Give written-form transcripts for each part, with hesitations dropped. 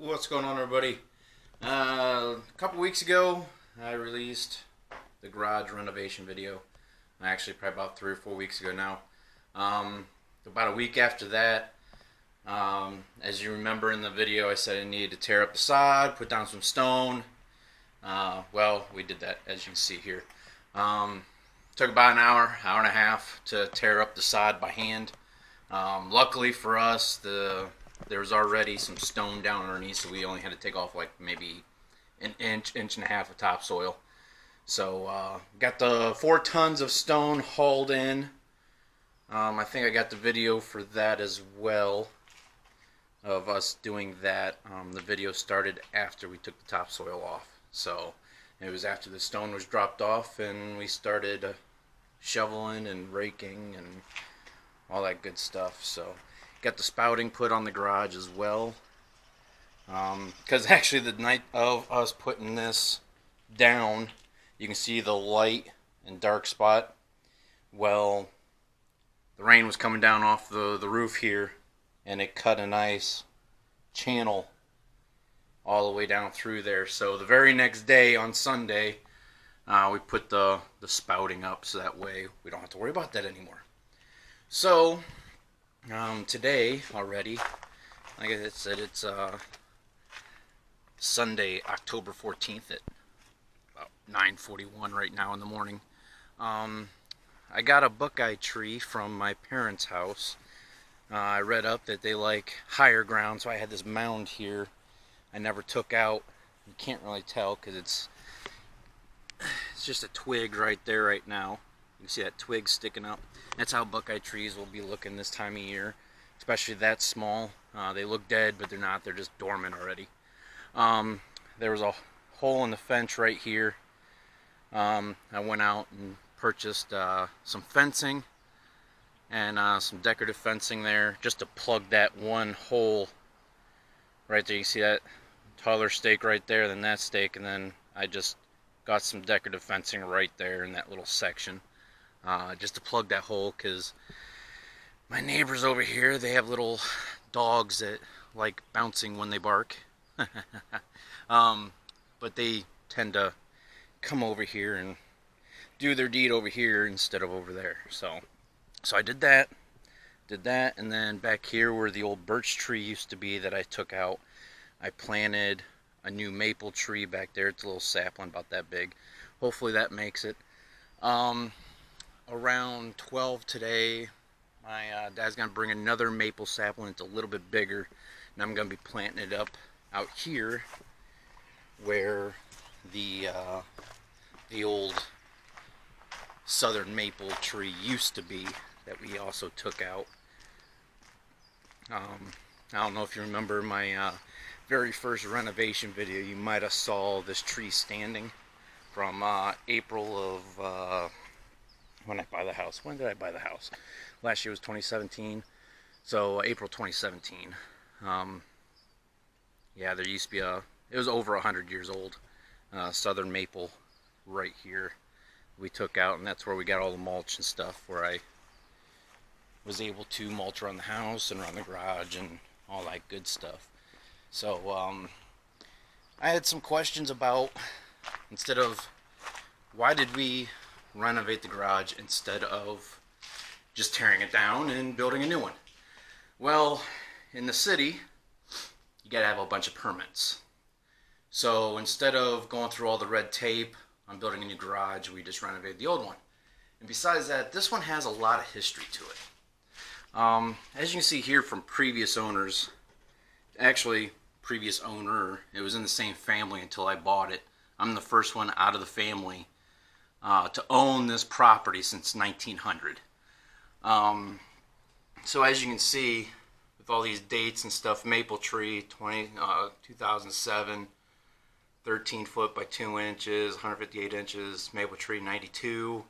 What's going on, everybody? A couple weeks ago I released the garage renovation video. Actually probably about 3 or 4 weeks ago now. About a week after that, as you remember in the video, I said I needed to tear up the sod, put down some stone. Well, we did that, as you can see here. Took about an hour and a half to tear up the sod by hand. Luckily for us, there was already some stone down underneath, so we only had to take off like maybe an inch and a half of topsoil. So got the 4 tons of stone hauled in. I think I got the video for that as well, of us doing that. The video started after we took the topsoil off. So it was after the stone was dropped off and we started shoveling and raking and all that good stuff. So got the spouting put on the garage as well. Because actually the night of us putting this down, you can see the light and dark spot. Well, the rain was coming down off the roof here, and it cut a nice channel all the way down through there. So the very next day, on Sunday, we put the spouting up, so that way we don't have to worry about that anymore. So today already, like I said, it's Sunday, October 14th at about 9:41 right now in the morning. I got a buckeye tree from my parents' house. I read up that they like higher ground, so I had this mound here I never took out. You can't really tell because it's just a twig right there right now. You can see that twig sticking up. That's how buckeye trees will be looking this time of year, especially that small. They look dead, but they're not. They're just dormant already. There was a hole in the fence right here. I went out and purchased some fencing and some decorative fencing there just to plug that one hole right there. You see that taller stake right there than that stake, and then I just got some decorative fencing right there in that little section just to plug that hole, because my neighbors over here, they have little dogs that like bouncing when they bark. But they tend to come over here and do their deed over here instead of over there. So I did that, and then back here where the old birch tree used to be that I took out, I planted a new maple tree back there. It's a little sapling about that big. Hopefully that makes it. Around 12 today, my dad's gonna bring another maple sapling. It's a little bit bigger, and I'm gonna be planting it up out here where the old southern maple tree used to be that we also took out. I don't know if you remember my very first renovation video. You might have saw this tree standing from April of when I buy the house. When did I buy the house? Last year was 2017, so April 2017. Yeah, there used to be it was over 100 years old, southern maple right here we took out, and that's where we got all the mulch and stuff, where I was able to mulch around the house and around the garage and all that good stuff. So I had some questions about, instead of why did we renovate the garage instead of just tearing it down and building a new one. Well, in the city you gotta have a bunch of permits. So instead of going through all the red tape on building a new garage, we just renovated the old one. And besides that, this one has a lot of history to it. As you can see here from previous owners, actually previous owner, it was in the same family until I bought it. I'm the first one out of the family to own this property since 1900. So as you can see, with all these dates and stuff, maple tree 2007, 13 foot by 2 inches, 158 inches, maple tree 92,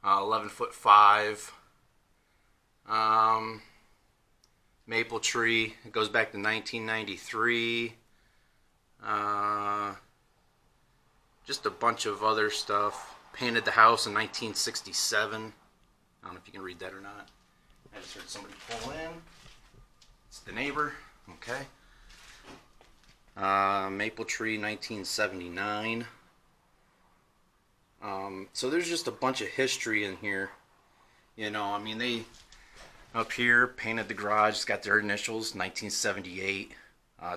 11 foot 5. Maple tree, it goes back to 1993. Just a bunch of other stuff. Painted the house in 1967. I don't know if you can read that or not. I just heard somebody pull in. It's the neighbor. Okay. Maple Tree 1979. So there's just a bunch of history in here. You know, I mean, they up here painted the garage. It's got their initials, 1978,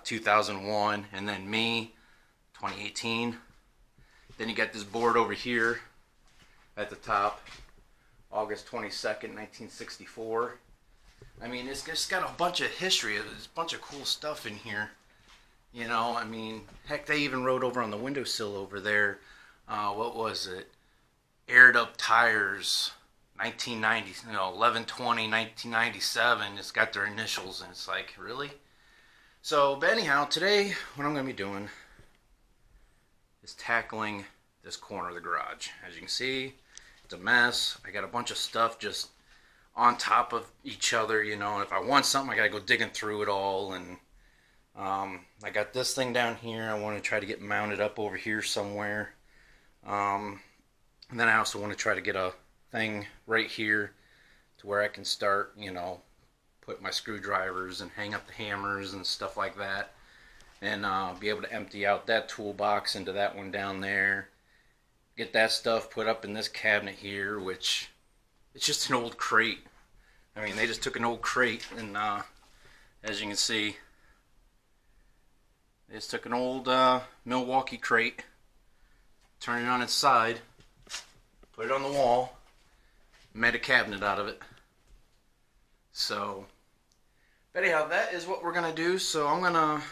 2001, and then me, 2018. Then you got this board over here at the top, August 22nd, 1964. I mean, it's just got a bunch of history. There's a bunch of cool stuff in here. You know, I mean, heck, they even wrote over on the windowsill over there, what was it? Aired up tires, 1990, 11/20/1997. It's got their initials, and it's like, really? So, but anyhow, today, what I'm going to be doing is tackling this corner of the garage. As you can see, it's a mess. I got a bunch of stuff just on top of each other, you know, and if I want something, I got to go digging through it all, and I got this thing down here. I want to try to get mounted up over here somewhere. And then I also want to try to get a thing right here to where I can start, you know, put my screwdrivers and hang up the hammers and stuff like that, and be able to empty out that toolbox into that one down there. Get that stuff put up in this cabinet here, which it's just an old crate. I mean, they just took an old crate and as you can see, they just took an old Milwaukee crate, turned it on its side, put it on the wall, made a cabinet out of it. So, but anyhow, that is what we're gonna do. So I'm gonna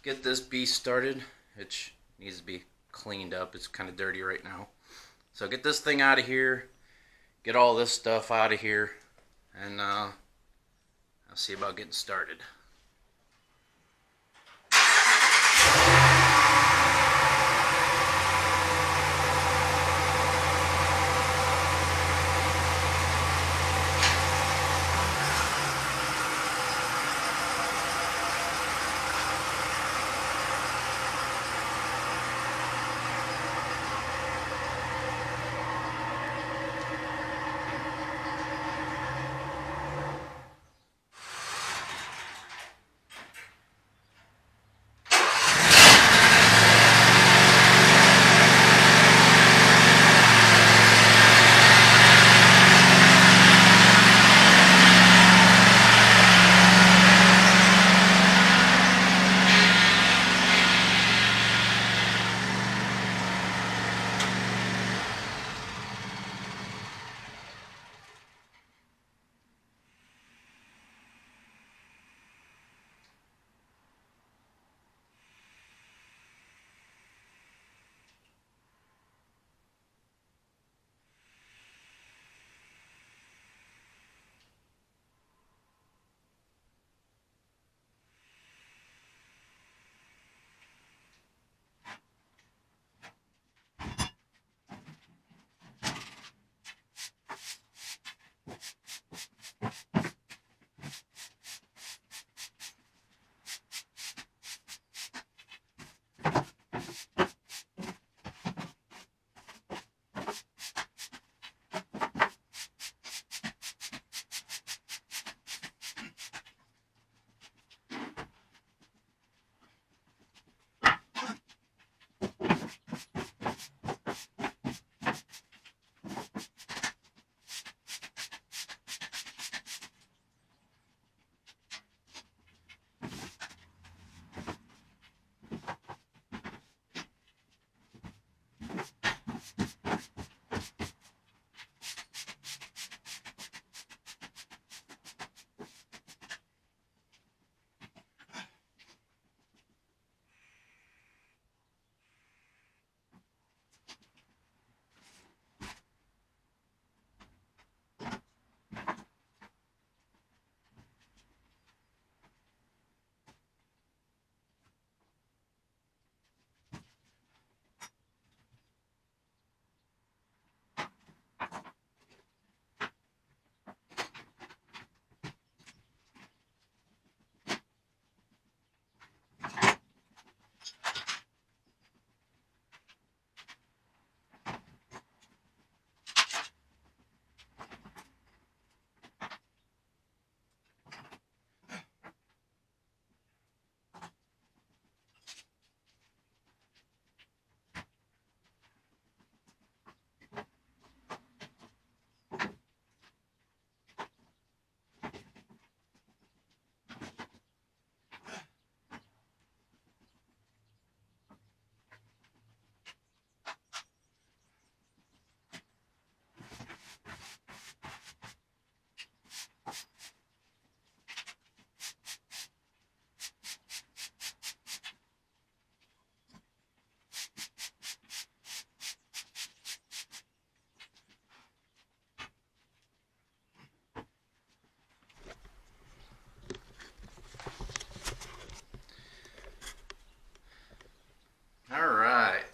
get this beast started. It needs to be cleaned up. It's kind of dirty right now. So get this thing out of here, get all this stuff out of here, and I'll see about getting started.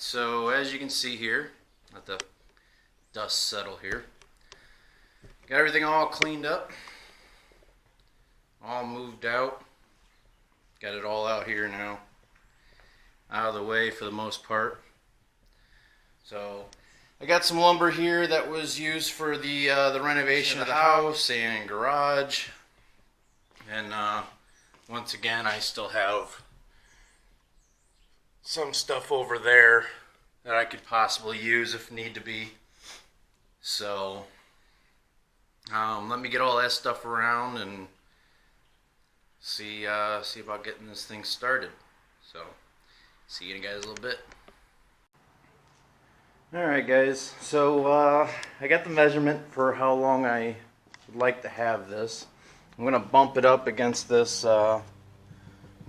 so as you can see here, let the dust settle here. Got everything all cleaned up, all moved out. Got it all out here now, out of the way for the most part. So I got some lumber here that was used for the renovation of the house and garage. And once again, I still have some stuff over there that I could possibly use if need to be. So let me get all that stuff around and see about getting this thing started. So see you guys a little bit. Alright guys, so I got the measurement for how long I would like to have this. I'm going to bump it up against this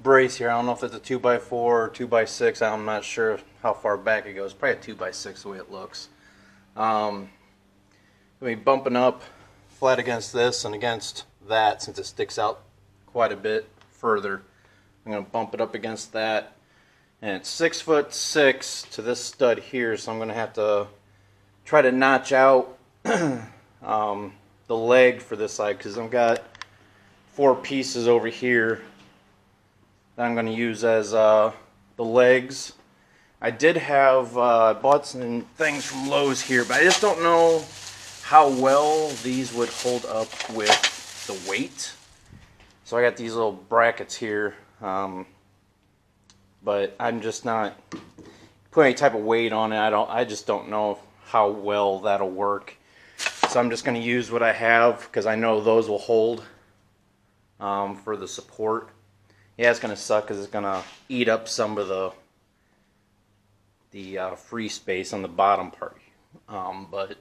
brace here. I don't know if it's a 2x4 or 2x6. I'm not sure how far back it goes. Probably a 2x6 the way it looks. Let me bumping up flat against this and against that, since it sticks out quite a bit further. I'm going to bump it up against that. And it's 6'6" to this stud here, so I'm going to have to try to notch out the leg for this side, because I've got 4 pieces over here that I'm going to use as the legs. I did have I bought some things from Lowe's here, but I just don't know how well these would hold up with the weight. So I got these little brackets here. But I'm just not putting any type of weight on it. I just don't know how well that'll work. So I'm just going to use what I have, because I know those will hold for the support. Yeah, it's going to suck because it's going to eat up some of the free space on the bottom part. But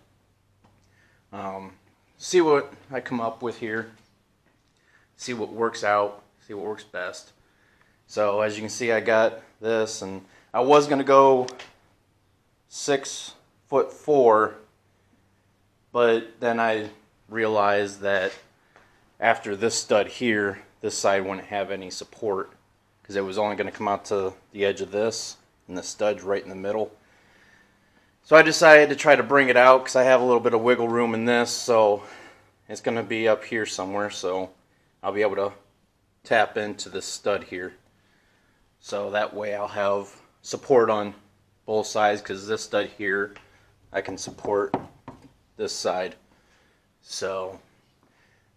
see what I come up with here. See what works out. See what works best. So as you can see, I got this, and I was going to go 6'4", but then I realized that after this stud here, this side wouldn't have any support, because it was only going to come out to the edge of this, and the stud's right in the middle. So I decided to try to bring it out, because I have a little bit of wiggle room in this, so it's going to be up here somewhere, so I'll be able to tap into this stud here. So that way I'll have support on both sides, because this stud here, I can support this side. So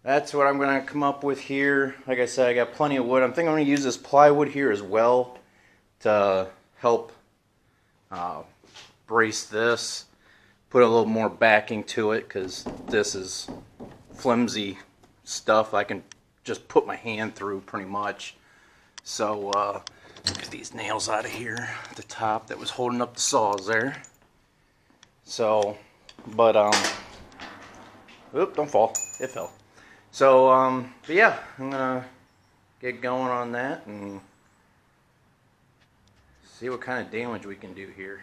that's what I'm going to come up with here. Like I said, I got plenty of wood. I'm thinking I'm going to use this plywood here as well to help brace this. Put a little more backing to it, because this is flimsy stuff I can just put my hand through pretty much. So get these nails out of here at the top that was holding up the saws there. So, but oop, don't fall. It fell. So but yeah, I'm gonna get going on that and see what kind of damage we can do here.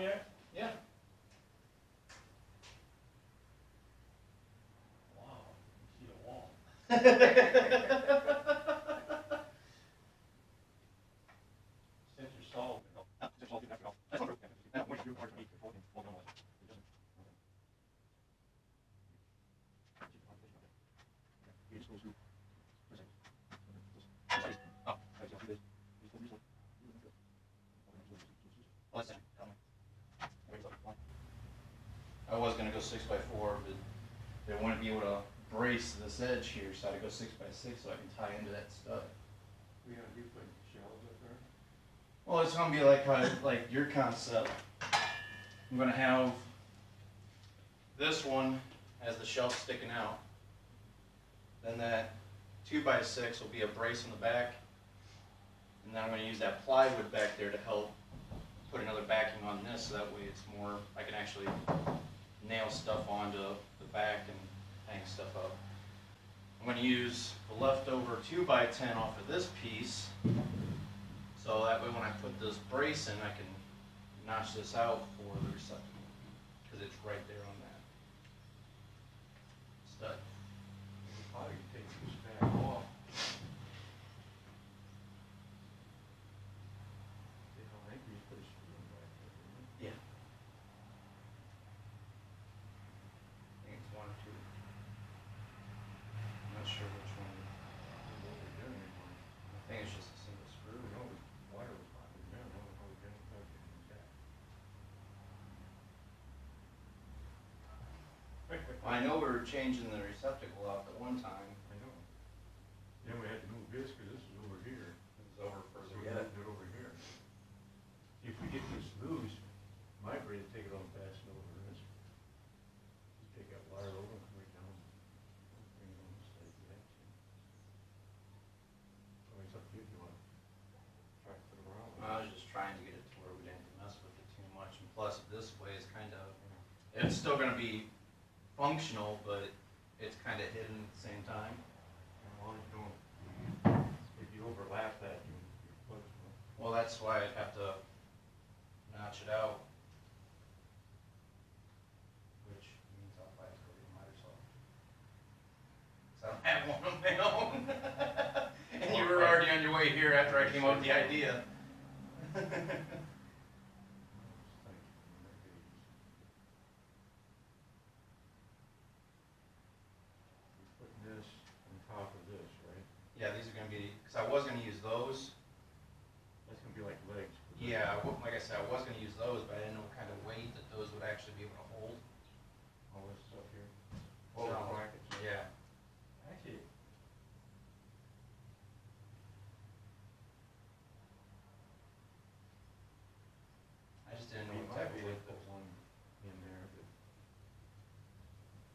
yet? Yeah. Wow, you see the wall. Sensor solved. I was gonna go 6x4, but they wouldn't be able to brace this edge here, so I had to go 6x6 so I can tie into that stud. We gonna be putting shelves up there? Well, it's gonna be like like your concept. I'm gonna have this one has the shelf sticking out. Then that 2x6 will be a brace on the back, and then I'm gonna use that plywood back there to help put another backing on this, so that way it's more, I can actually nail stuff onto the back and hang stuff up. I'm going to use the leftover 2x10 off of this piece, so that way when I put this brace in, I can notch this out for the receptacle, because it's right there on that stud. We probably can take this back off. You know, I think we put a screw in back there, didn't we? Yeah. I think it's one or two. I'm not sure which one. I don't know what we're doing anymore. I think it's just a single screw. We know the wire was popping down, I don't know how we're doing without getting it back. I know we were changing the receptacle out at one time. I know. Then we had to move this, because this is over here. It was over So further we yet. moved it over here. If we get this loose, might be able to take it on fast and over this. Just take that wire over and bring it down. Bring it on this side if you have to. I mean, it's up to you if you want to try to put it around. I was just trying to get it to where we didn't mess with it too much, and plus this way is kind of, it's still gonna be functional, but it's kind of hidden at the same time. As long as you don't, if you overlap that, you're flexible. Well, that's why I'd have to notch it out, which means I'll probably go get mine myself. 'Cause I don't have one of my own. And you were already on your way here after I came up with the idea. Putting this on top of this, right? Yeah, these are gonna be, because I was gonna use those. That's gonna be like legs. Yeah, like I said, I was gonna use those, but I didn't know what kind of weight that those would actually be able to hold. All this stuff here. All the So, brackets. yeah. Actually, I just didn't know we what might type be of able weight to put one in there, but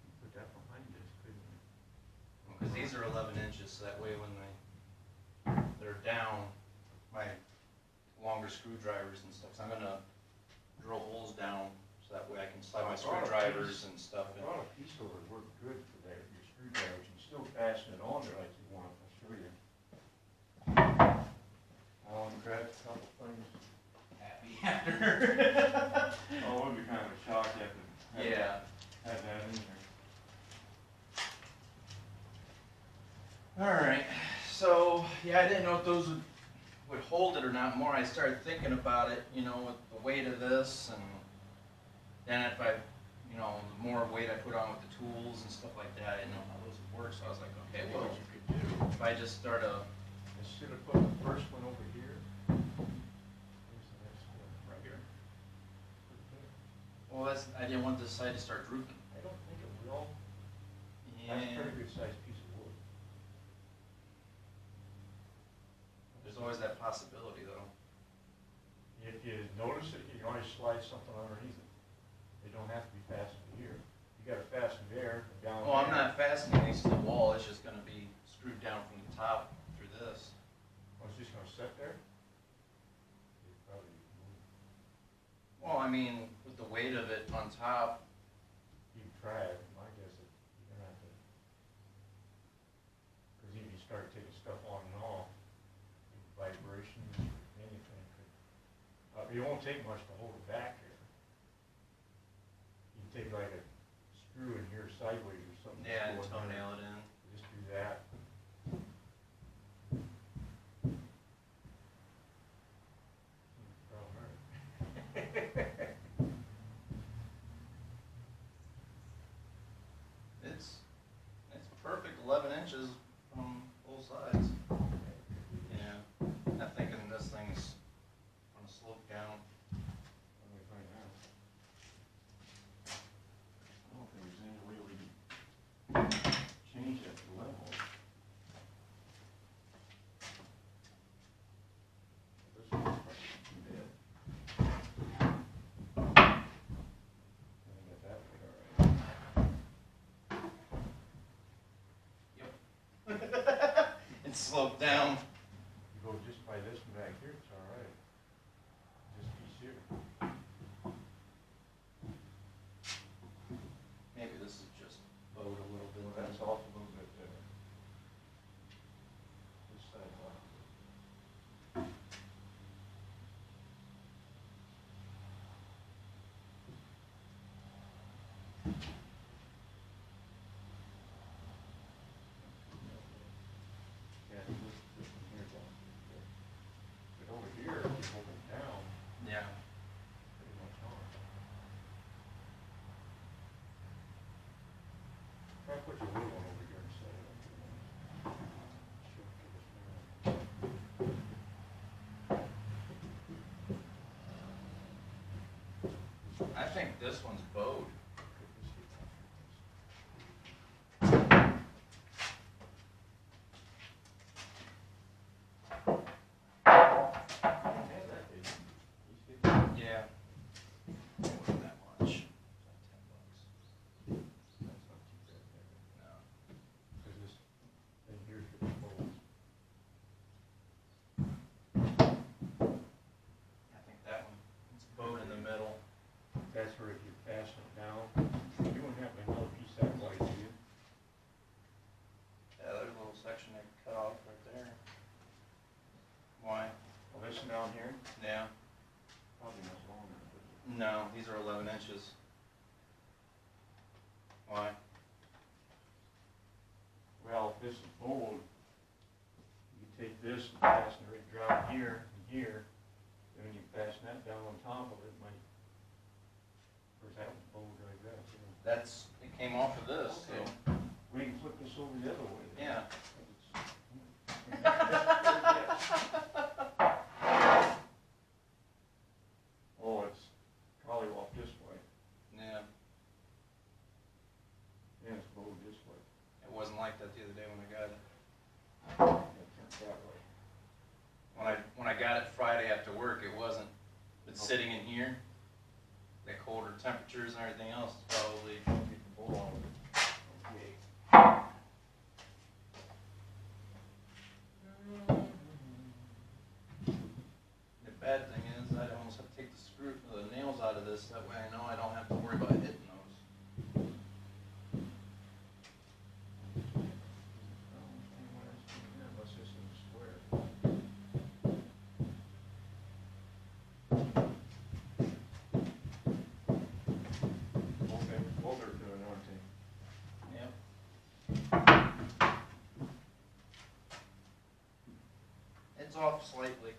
you put that behind this, couldn't you? because these are 11 inches, so that way when they're down, my longer screwdrivers and stuff, so I'm gonna drill holes down, so that way I can slide my screwdrivers and stuff I in. brought a piece over that worked good for that, your screwdrivers, you can still fasten it on there like you want, I'll show you. Grab a couple things. Happy after. Oh, it would be kind of a shock to have to Yeah. have that in there. Alright, so, yeah, I didn't know if those would hold it or not. More I started thinking about it, you know, with the weight of this, and then if I, you know, the more weight I put on with the tools and stuff like that, I didn't know how those would work, so I was like, okay, Here's well, what you could do, if I just start a, instead of putting the first one over here, here's the next one. right here, Put it there. well, that's, I didn't want this side to start drooping. I don't think it will. That's a Yeah, pretty good sized piece of wood. there's always that possibility, though. If you notice it, you can always slide something underneath it. They don't have to be fastened here. You gotta fasten there and down there. Well, I'm not fastening these to the wall, it's just gonna be screwed down from the top through this. Oh, it's just gonna sit there? You probably move. Well, I mean, with the weight of it on top, You can try it, my guess is you're gonna have to, cause even if you start taking stuff on and off, vibrations, anything could, it won't take much to hold it back here. take like a screw in here sideways or something. Yeah, and just go in there. toenail it in. Just do that. All right. It's perfect 11 inches from both sides. Yeah, I'm thinking this thing's gonna slope down. Let me find out. I don't think there's any way we can change that level. This one's probably too bad. I got that way, all right. It's sloped down. You go just by this one back here, it's all right. Just piece here. Maybe this is just bowed a little bit. Well, that's off a little bit there. This side's off. Yeah, this one here's off. But over here, if you hold it down, Yeah. pretty much on. Try to put your little one over here instead of that. Should give us more. I think this one's bowed. Could this get off Yeah, that big. He's getting- Yeah. It wasn't that much. It's like $10. That's not too bad there. No. Cause this thing here should be full. I think that one, it's bowed in the middle. That's where if you fasten it down, you wouldn't have another piece that wide, do you? Yeah, there's a little section they cut off right there. Why? Oh, this one down here, Yeah. probably much longer. No, these are 11 inches. Why? Well, if this is bold, you take this and fasten it right down here and here, and when you fasten that down on top of it, it might, or that was bold right there, so. It came off of this, so. We can flip this over the other way. then. Yeah. Oh, it's probably off this way. Yeah. Yeah, it's bowed this way. It wasn't like that the other day when I got it. It turns that way. When I got it Friday after work, it wasn't. It's sitting in here. The colder temperatures and everything else is probably Get the bowl on it. Okay. The bad thing is I almost have to take the nails out of this. That way I know I don't have to worry about hitting those. Unless this is square. Both are doing, aren't they? Yep. It's off slightly.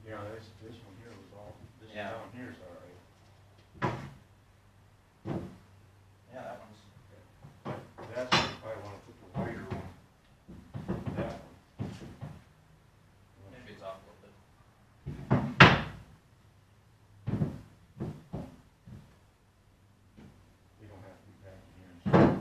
Yeah, this one here was all, this Yeah. down here's all right. Yeah, that one's. That's where you probably wanna put the wider one. That one. Maybe it's off a little bit. We don't have to be back here and stuff.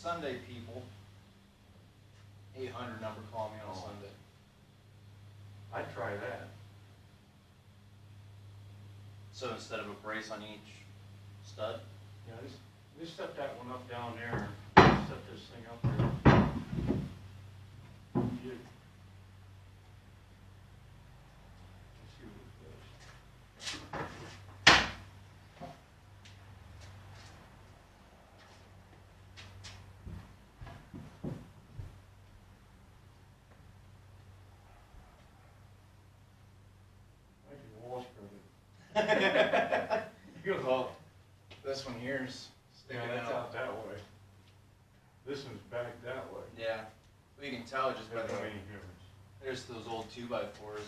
Sunday people. 800 number call me on Sunday. I'd try that. So instead of a brace on each stud? Yeah, just set that one up down there, and set this thing up there. You- Let's see what it does. I can wall spread it. Well, this one here's sticking Yeah, that's out. out that way. This one's back that way. Yeah, we can tell just by Doesn't the make any difference. there's those old 2x4s.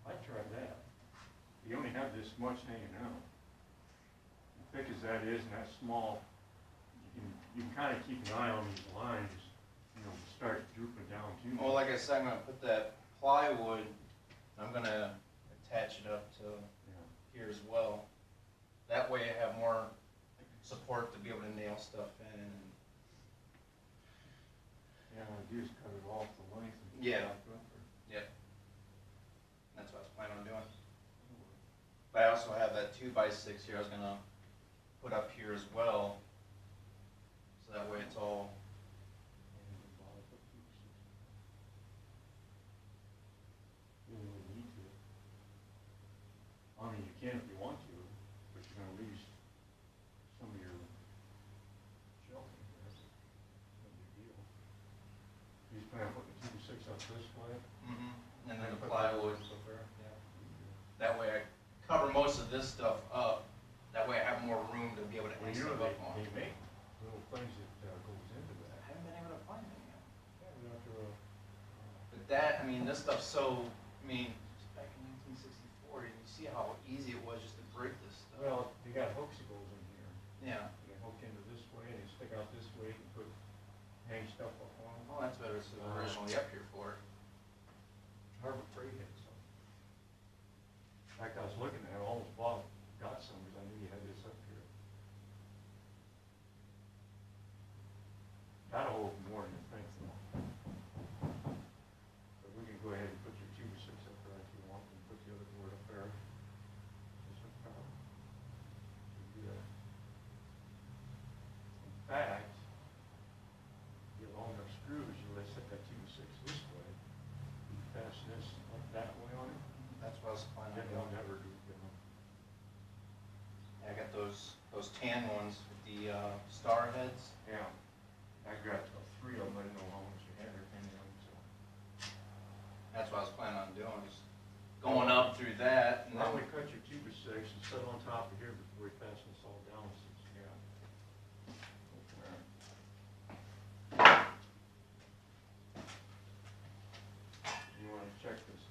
I'd try that. You only have this much hanging out. As thick as that is and that small, you can kind of keep an eye on these lines, start drooping down too much. Well, like I said, I'm gonna put that plywood. I'm gonna attach it up to Yeah. here as well. That way, I have more support to be able to nail stuff in. Yeah, what I do is cut it off the length. And Yeah. back up or- That's what I was planning on doing. But I also have that 2x6 here. I was gonna put up here as well, so that way it's all. You don't really need to. I mean, you can if you want to, but you're gonna lose some of your shelving there. No big deal. You just plan on putting the 2 6 up this way. And then the plywood. That way I cover most of this stuff up. That way I have more room to be able to Well, hang you know, stuff up on. they make little things that goes into I that. haven't been able to find any yet. Yeah, we have to, But that, I mean, this stuff's so, I mean, just back in 1964, you see how easy it was just to break this stuff. well, they got hooks that goes in here. Yeah. They hook into this way and they stick out this way and hang stuff up on them. Well, that's what it was originally up here for. Harbor Freight had some. In fact, I was looking at it, I almost got some, because I knew you had this up here. That'll hold more than you think, though. But we can go ahead and put your 2 6 up there if you want, and put the other board up there. There's no problem. We can do that. In fact, get long enough screws, you let set that 2 6 this way, you fasten this like that way on it, That's what I was planning then on it'll doing. never do down. Yeah, I got those tan ones with the star heads. Yeah, I got 3 of them, I didn't know how much you had or any of them, so. That's what I was planning on doing, is going up through that and Why then don't we cut your 2 6 and set it on top of here before we fasten this all down, since, yeah. You wanna check this,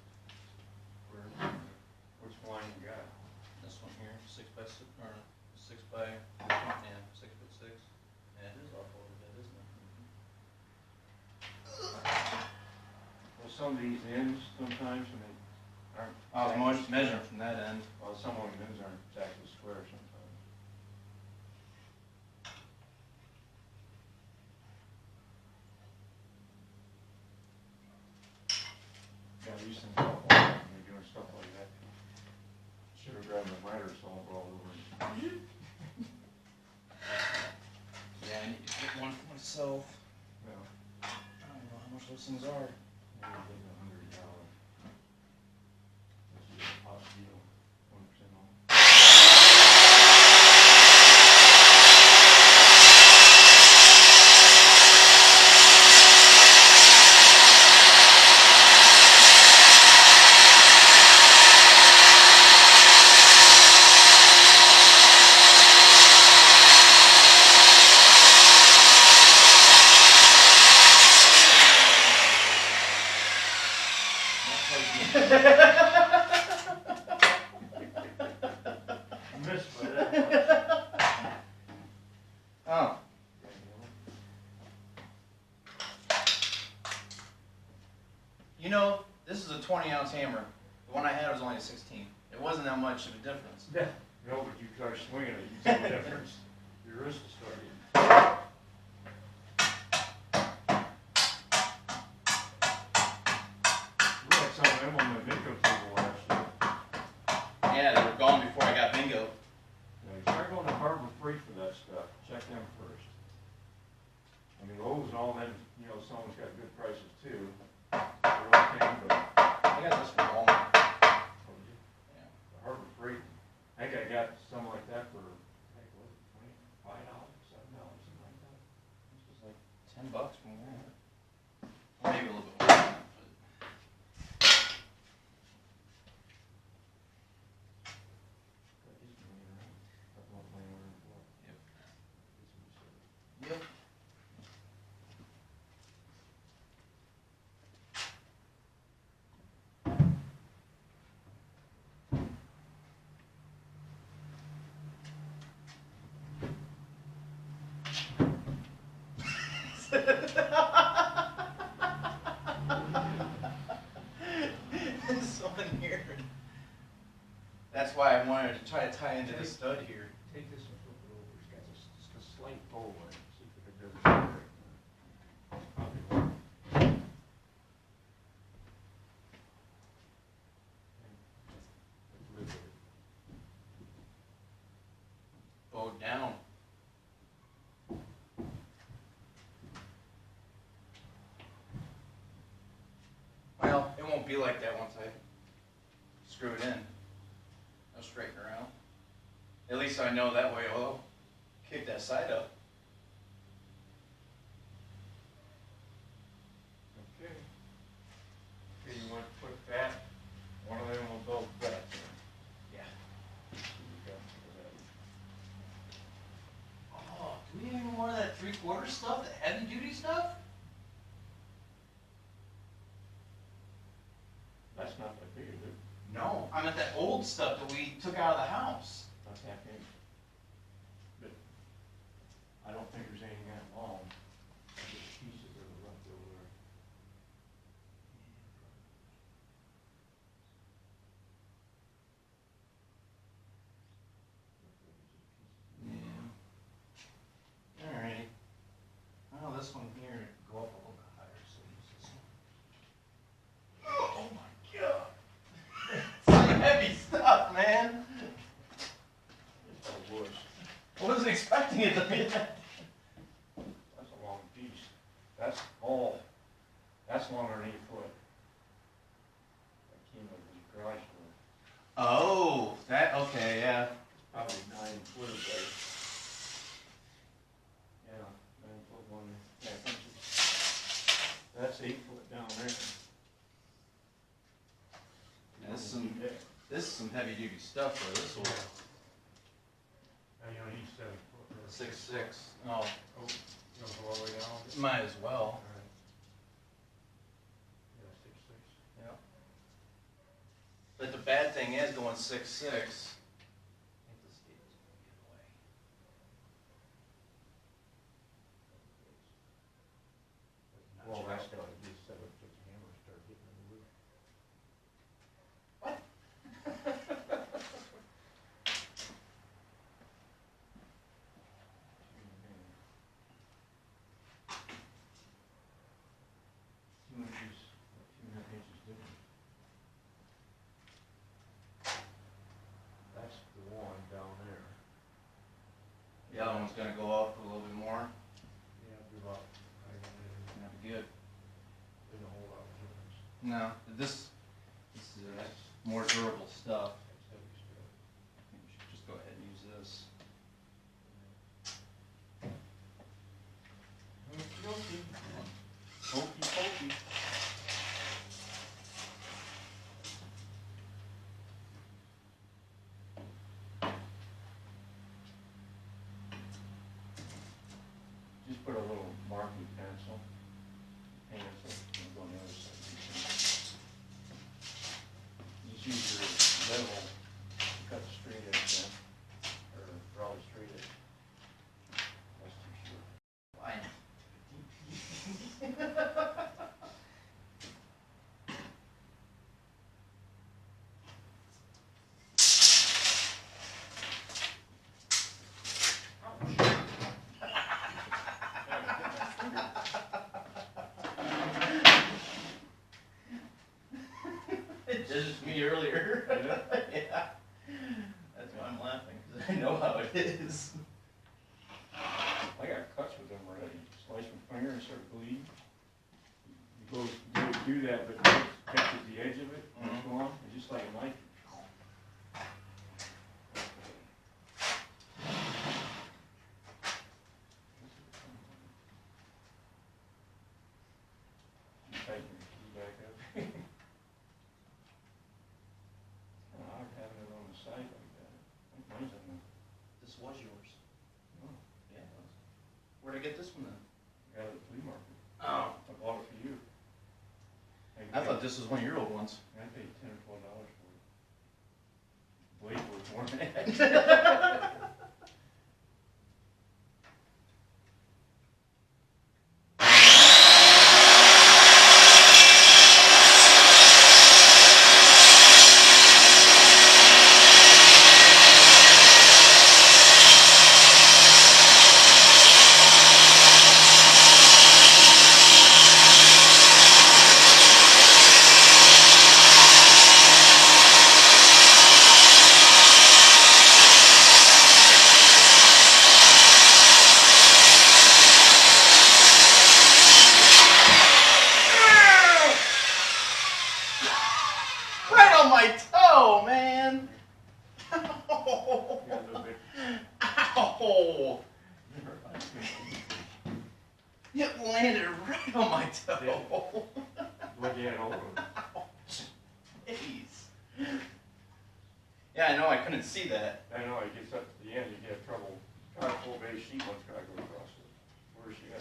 which line you got? this one here, 6x6, or 6x, yeah, 6x6. Yeah, it is off a little bit, isn't it? Well, some of these ends, sometimes when they aren't. I was measuring from that end. Well, some of them ends aren't exactly square sometimes. Yeah, these things are all, when you're doing stuff like that. Should have grabbed the miter saw all over. Yeah, I need to get one for myself. Well, I don't know how much those things are. maybe $100. This is a hot deal, 1% off. Missed by that much. Oh, you know, this is a 20-ounce hammer. The one I had was only a 16. It wasn't that much of a difference. Yeah. No, but you try swinging it, you see the difference. Your wrist is starting. We had some of them on the bingo table last year. Yeah, they were gone before I got bingo. Now, you start going to Harbor Freight for that stuff, check them first. I mean, Lowe's and all them, you know, someone's got good prices too. They're okay, but I got this from Walmart. Yeah. the Harbor Freight, I think I got some like that for, like, what was it, $25, $7, something like that. This was like $10 from Walmart. Or maybe a little bit more than that, but Got these laying around. Got one laying around the floor. yep. Get some Yep. Someone here. That's why I wanted to try to tie into the stud here. Take this and flip it over. It's got just a slight bow on it. See if it does it right. Probably won't. Let's live with it. Bowed down. Well, it won't be like that once I screw it in. I'll straighten her out. At least I know that way I'll kick that side up. Okay. Okay, you want to put that, one of them will go back there. Yeah. You got for that. Oh, do we have any more of that 3/4 stuff? The heavy duty stuff? That's not that big, is it? No, I meant that old stuff that we took out of the house. Not that big. But I don't think there's anything that long. Just pieces that are left over there. Yeah. Alrighty. Well, this one here go up a little bit higher, so use this one. Oh my god! It's some heavy stuff, man. It's all wood. I wasn't expecting it to be that. That's a long piece. That's all, that's longer than 8 foot. That came out of his garage door. Oh, that, okay, yeah. Probably 9 foot of that. Yeah, 9 foot one. Yeah, I think that's 8 foot down there. This is some heavy duty stuff for this one. Now, you don't need 7 foot. 6'6". Oh, Oh, you don't go all the way down? might as well. Alright. Yeah, 6'6". Yeah. But the bad thing is going 6'6". I think this gate is going to be in the way. Well, that's got to be set up, put the hammer, start hitting on the roof. What? That's the one down there. The other one's going to go up a little bit more. Yeah, do about, I don't know, That'd be good. there's a whole lot of difference. No, this is more durable stuff. That's heavy stuff. I think we should just go ahead and use this. Hokey pokey. Just put a little marking pencil, and go on the other side. Just use your level to cut the straight edge down, or probably straight edge. That's too short. Why? did it to me earlier. Yeah. Yeah. That's why I'm laughing, because I know how it is. I got cuts with them already. Slice my finger and start bleeding. You go to do that, but it catches the edge of it, and it's gone. It's just like a knife. You tighten your key back up. It's kind of odd having it on the side like that. I think mine's on the. This was yours. Oh, Yeah, it was. Where'd I get this one then? out of the flea market. Oh. I bought it for you. I thought this was one of your old ones. I paid $10 or $12 for it. Blade was more than that. Right on my toe, man! You got a little bit. Ow! It landed right on my toe. What you had hold of? Jeez. Yeah, I know, I couldn't see that. I know, it gets up to the end, you get trouble. Got a full base sheet one's gotta go across it. Where's she at?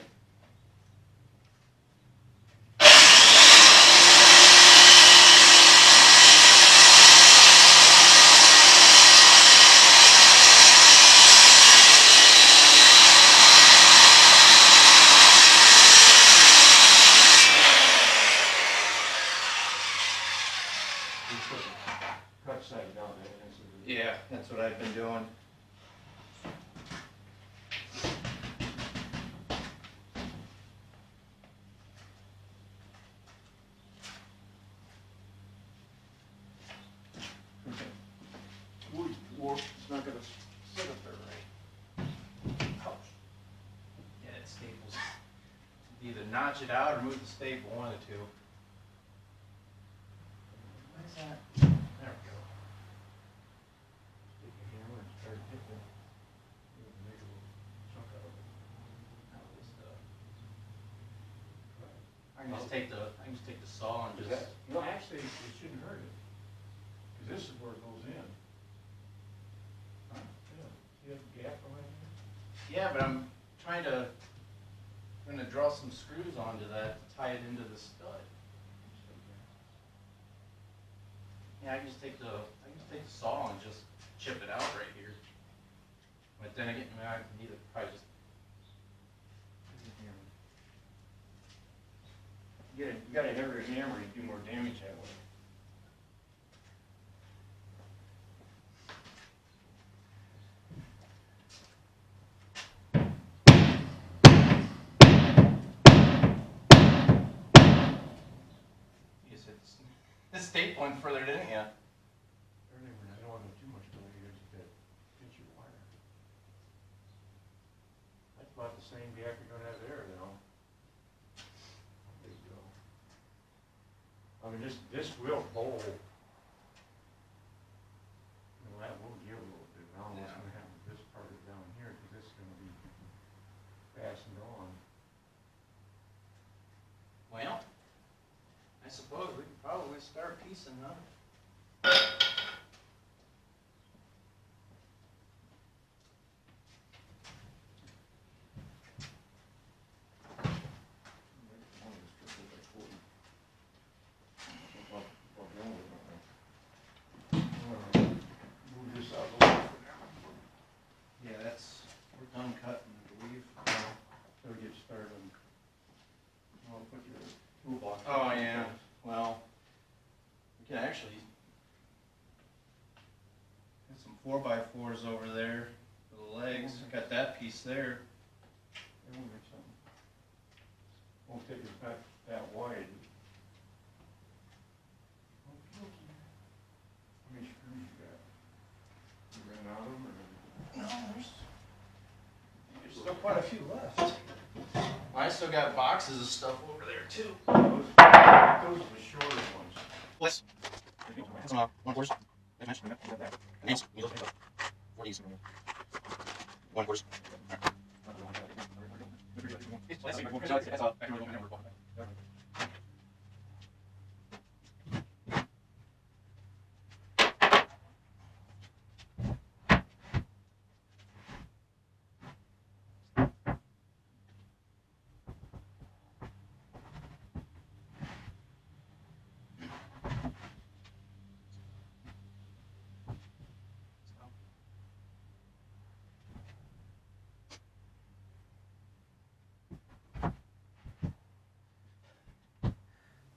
Cut side down there. Yeah, that's what I've been doing. Wood warp, it's not gonna sit up there right. Ouch. Yeah, it staples. Either notch it out or move the staple, one of the two. What is that? There we go. Take a hammer and start hitting it. Make a little chunk out of it. I can just take the saw and Is just. that, no, actually, it shouldn't hurt it. Cause this is where it goes in. Huh? Yeah, see that gap behind there? Yeah, but I'm gonna draw some screws onto that to tie it into the stud. Yeah, I can just take the saw and just chip it out right here. But then again, I need to probably just. You got a heavier hammer, you do more damage that way. You just hit the stapling further, didn't you? I don't want to go too much further here to pinch your wire. That's about the same gap you're gonna have there, though. There you go. I mean, this will bowl. Well, that will give a little bit. I don't know what's gonna happen with this part of it down here, because this is gonna be fastened on. Well, I suppose we could probably start piecing up. Move this out a little bit for now. Yeah, we're done cutting, I believe. So we get started on, I'll put your toolbox. Oh, yeah. Well, we can actually get some 4x4s over there for the legs. Got that piece there. There will make something. Won't take it that wide. quite a few left. I still got boxes of stuff over there too. Those are the shorter ones. Let's. One course. Thanks. 40s. One course.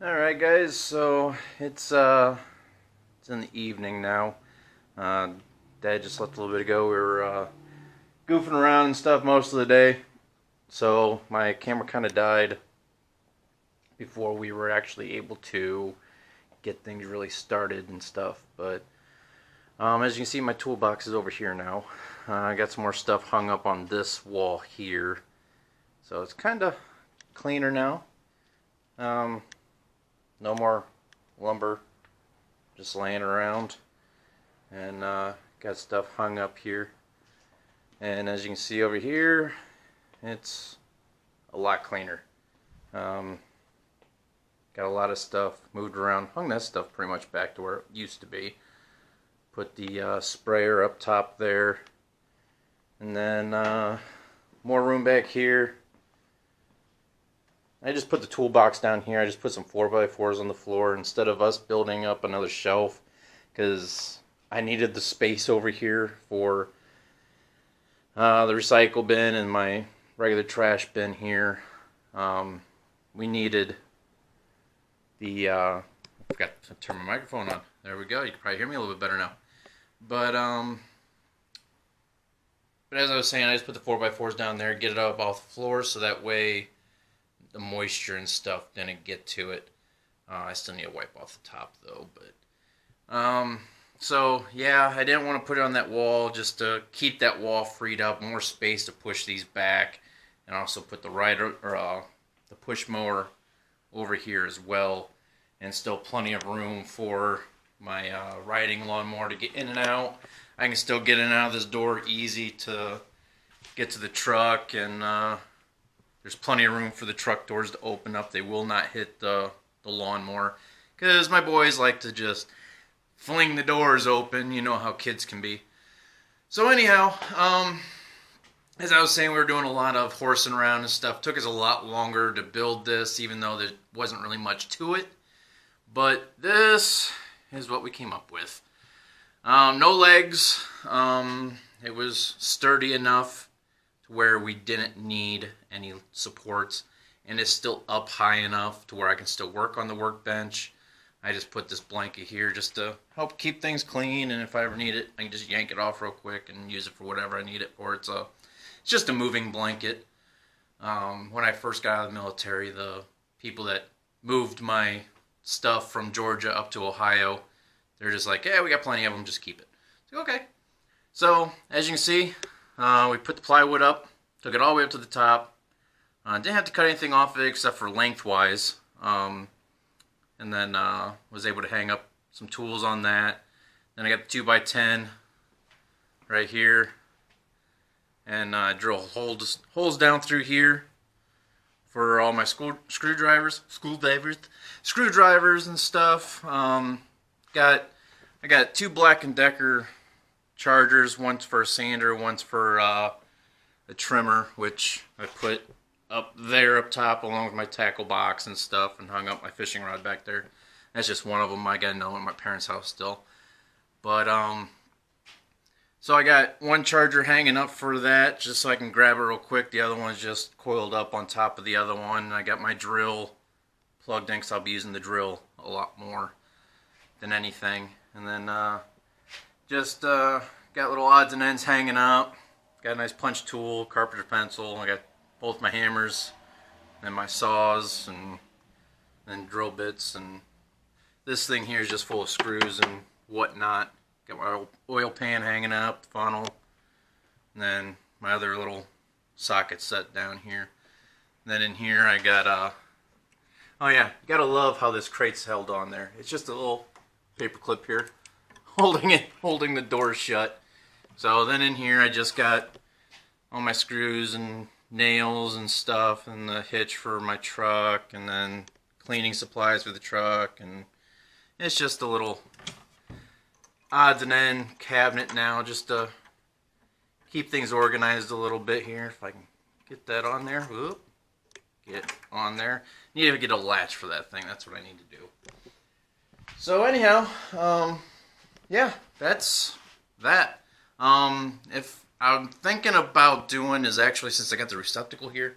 Alright guys, so it's in the evening now. Dad just left a little bit ago. We were goofing around and stuff most of the day. So my camera kind of died before we were actually able to get things really started and stuff. But as you can see, my toolbox is over here now. I got some more stuff hung up on this wall here. So it's kind of cleaner now. No more lumber just laying around, and got stuff hung up here. And as you can see over here, it's a lot cleaner. Got a lot of stuff moved around. Hung that stuff pretty much back to where it used to be. Put the sprayer up top there, and then more room back here. I just put the toolbox down here. I just put some 4x4s on the floor instead of us building up another shelf, because I needed the space over here for the recycle bin and my regular trash bin here. We needed the I forgot to turn my microphone on. There we go. You can probably hear me a little bit better now. But as I was saying, I just put the 4x4s down there, get it up off the floor, so that way the moisture and stuff didn't get to it. I still need to wipe off the top though, but so yeah, I didn't want to put it on that wall, just to keep that wall freed up, more space to push these back, and also put the the push mower over here as well, and still plenty of room for my riding lawnmower to get in and out. I can still get in and out of this door easy to get to the truck, and there's plenty of room for the truck doors to open up. They will not hit the lawnmower, because my boys like to just fling the doors open. You know how kids can be. So anyhow, as I was saying, we were doing a lot of horsing around and stuff. Took us a lot longer to build this, even though there wasn't really much to it. But this is what we came up with. No legs. It was sturdy enough to where we didn't need any supports, and it's still up high enough to where I can still work on the workbench. I just put this blanket here just to help keep things clean, and if I ever need it, I can just yank it off real quick and use it for whatever I need it for. It's just a moving blanket. When I first got out of the military, the people that moved my stuff from Georgia up to Ohio, they're just like, yeah, we got plenty of them, just keep it. So, okay. So, as you can see, we put the plywood up, took it all the way up to the top. Didn't have to cut anything off of it except for lengthwise. And then was able to hang up some tools on that. Then I got the 2x10 right here. And drill holes down through here for all my screwdrivers and stuff. I got two Black & Decker chargers, one's for a sander, one's for a trimmer, which I put up there up top along with my tackle box and stuff, and hung up my fishing rod back there. That's just one of them. I got another one at my parents' house still. But so I got one charger hanging up for that, just so I can grab it real quick. The other one's just coiled up on top of the other one. I got my drill plugged in, because I'll be using the drill a lot more than anything. And then just got little odds and ends hanging up. Got a nice punch tool, carpenter pencil. I got both my hammers and my saws, and then drill bits. And this thing here is just full of screws and whatnot. Got my oil pan hanging up, funnel, and then my other little socket set down here. And then in here I got oh yeah, you gotta love how this crate's held on there. It's just a little paper clip here holding the door shut. So then in here I just got all my screws and nails and stuff, and the hitch for my truck, and then cleaning supplies for the truck, and it's just a little odds and end cabinet now, just to keep things organized a little bit here. If I can get that on there. Whoop. Get on there. Need to get a latch for that thing. That's what I need to do. So anyhow, yeah, that's that. If I'm thinking about doing is actually, since I got the receptacle here,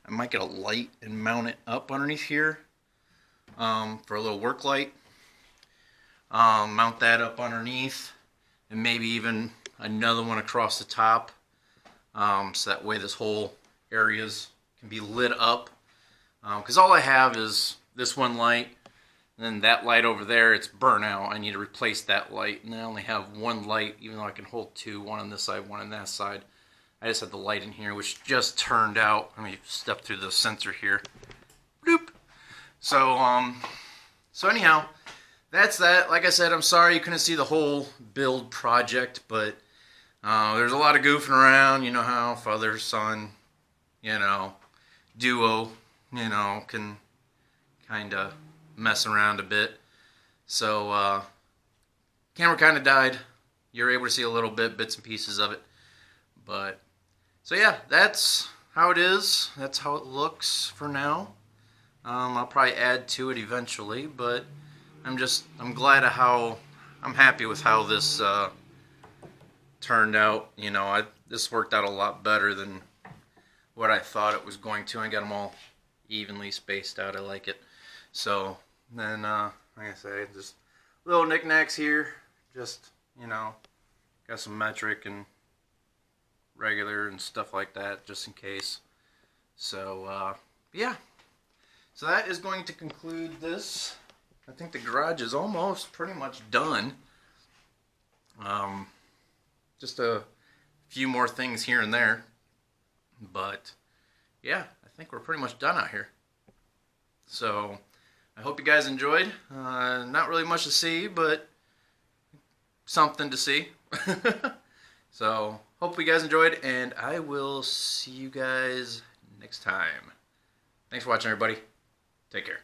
I might get a light and mount it up underneath here for a little work light. Mount that up underneath, and maybe even another one across the top, so that way this whole areas can be lit up, because all I have is this one light, and then that light over there, it's burnt out. I need to replace that light, and I only have one light, even though I can hold two, one on this side, one on that side. I just have the light in here, which just turned out. Let me step through the sensor here. Bloop. So anyhow, that's that. Like I said, I'm sorry you couldn't see the whole build project, but there's a lot of goofing around. You know how father, son, duo, can kind of mess around a bit. So camera kind of died. You're able to see a little bit, bits and pieces of it. But so yeah, that's how it is. That's how it looks for now. I'll probably add to it eventually, but I'm glad of how, I'm happy with how this turned out. This worked out a lot better than what I thought it was going to. I got them all evenly spaced out. I like it. So then, like I say, just little knickknacks here. Just, got some metric and regular and stuff like that, just in case. So, yeah. So that is going to conclude this. I think the garage is almost pretty much done. Just a few more things here and there. But, yeah, I think we're pretty much done out here. So, I hope you guys enjoyed. Not really much to see, but something to see. So, hope you guys enjoyed, and I will see you guys next time. Thanks for watching, everybody. Take care.